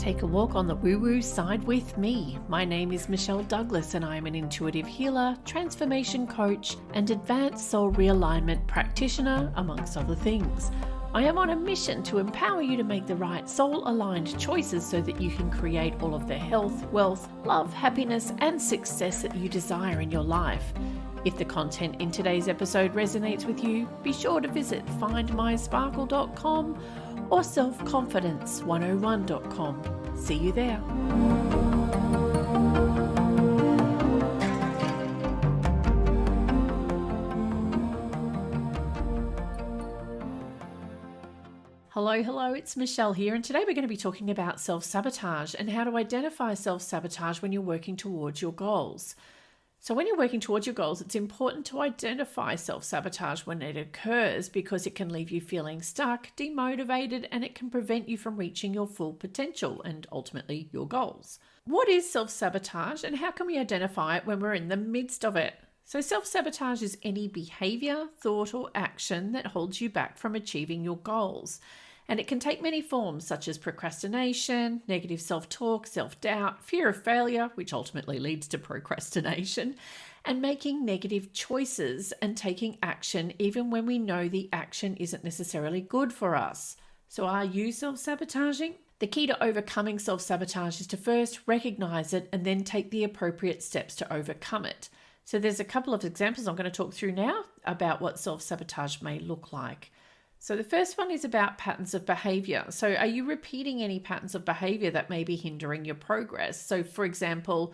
Take a walk on the woo-woo side with me. My name is Michelle Douglas and I am an intuitive healer, transformation coach, and advanced soul realignment practitioner, amongst other things. I am on a mission to empower you to make the right soul-aligned choices so that you can create all of the health, wealth, love, happiness, and success that you desire in your life. If the content in today's episode resonates with you, be sure to visit findmysparkle.com or selfconfidence101.com. See you there. Hello, it's Michelle here, and today we're going to be talking about self-sabotage and how to identify self-sabotage when you're working towards your goals. So when you're working towards your goals, it's important to identify self-sabotage when it occurs because it can leave you feeling stuck, demotivated, and it can prevent you from reaching your full potential and ultimately your goals. What is self-sabotage and how can we identify it when we're in the midst of it? So self-sabotage is any behavior, thought, or action that holds you back from achieving your goals. And it can take many forms such as procrastination, negative self-talk, self-doubt, fear of failure, which ultimately leads to procrastination, and making negative choices and taking action even when we know the action isn't necessarily good for us. So are you self-sabotaging? The key to overcoming self-sabotage is to first recognize it and then take the appropriate steps to overcome it. So there's a couple of examples I'm going to talk through now about what self-sabotage may look like. So the first one is about patterns of behavior. So are you repeating any patterns of behavior that may be hindering your progress? So for example,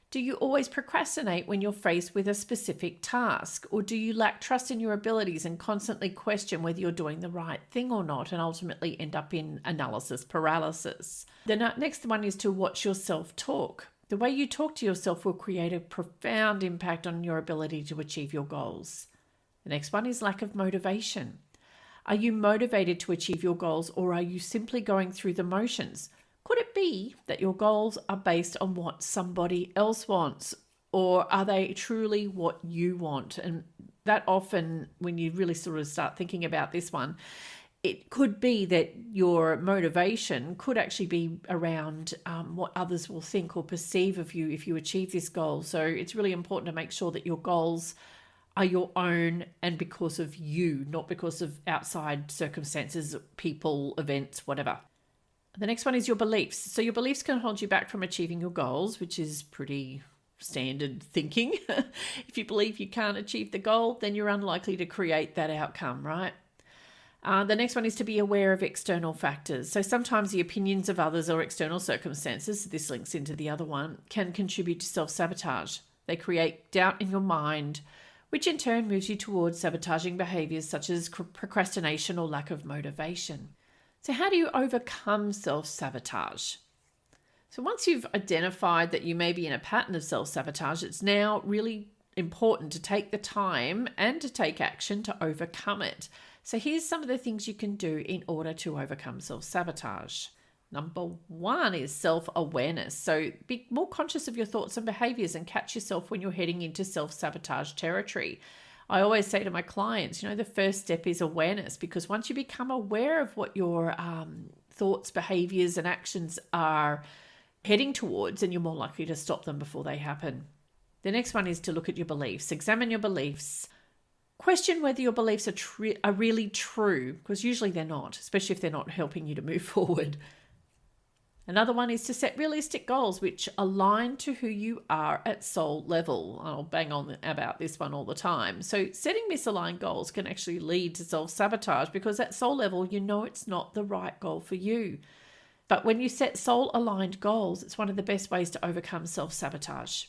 do you always procrastinate when you're faced with a specific task? Or do you lack trust in your abilities and constantly question whether you're doing the right thing or not and ultimately end up in analysis paralysis? The next one is to watch your self-talk. The way you talk to yourself will create a profound impact on your ability to achieve your goals. The next one is lack of motivation. Are you motivated to achieve your goals or are you simply going through the motions? Could it be that your goals are based on what somebody else wants or are they truly what you want? And that often, when you really sort of start thinking about this one, it could be that your motivation could actually be around what others will think or perceive of you if you achieve this goal. So it's really important to make sure that your goals are your own and because of you, not because of outside circumstances, people, events, whatever. The next one is your beliefs. So your beliefs can hold you back from achieving your goals, which is pretty standard thinking. If you believe you can't achieve the goal, then you're unlikely to create that outcome, right? The next one is to be aware of external factors. So sometimes the opinions of others or external circumstances, this links into the other one, can contribute to self-sabotage. They create doubt in your mind, which in turn moves you towards sabotaging behaviors such as procrastination or lack of motivation. So how do you overcome self-sabotage? So once you've identified that you may be in a pattern of self-sabotage, it's now really important to take the time and to take action to overcome it. So here's some of the things you can do in order to overcome self-sabotage. Number one is self-awareness. So be more conscious of your thoughts and behaviors and catch yourself when you're heading into self-sabotage territory. I always say to my clients, the first step is awareness, because once you become aware of what your thoughts, behaviors, and actions are heading towards, then you're more likely to stop them before they happen. The next one is to look at your beliefs. Examine your beliefs. Question whether your beliefs are really true, because usually they're not, especially if they're not helping you to move forward. Another one is to set realistic goals which align to who you are at soul level. I'll bang on about this one all the time. So setting misaligned goals can actually lead to self-sabotage because at soul level, it's not the right goal for you. But when you set soul-aligned goals, it's one of the best ways to overcome self-sabotage.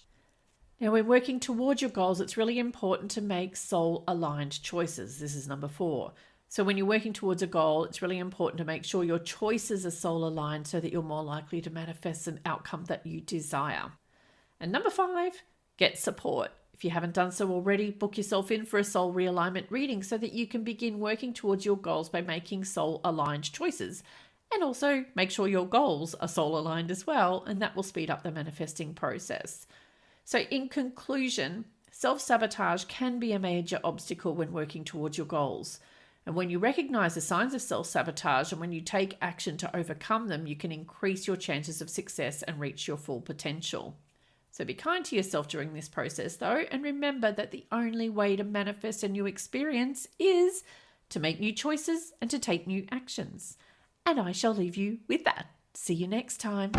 Now, when working towards your goals, it's really important to make soul-aligned choices. This is number 4. So when you're working towards a goal, it's really important to make sure your choices are soul aligned so that you're more likely to manifest an outcome that you desire. And number 5, get support. If you haven't done so already, book yourself in for a soul realignment reading so that you can begin working towards your goals by making soul aligned choices. And also make sure your goals are soul aligned as well, and that will speed up the manifesting process. So in conclusion, self-sabotage can be a major obstacle when working towards your goals. And when you recognize the signs of self-sabotage and when you take action to overcome them, you can increase your chances of success and reach your full potential. So be kind to yourself during this process, though, and remember that the only way to manifest a new experience is to make new choices and to take new actions. And I shall leave you with that. See you next time.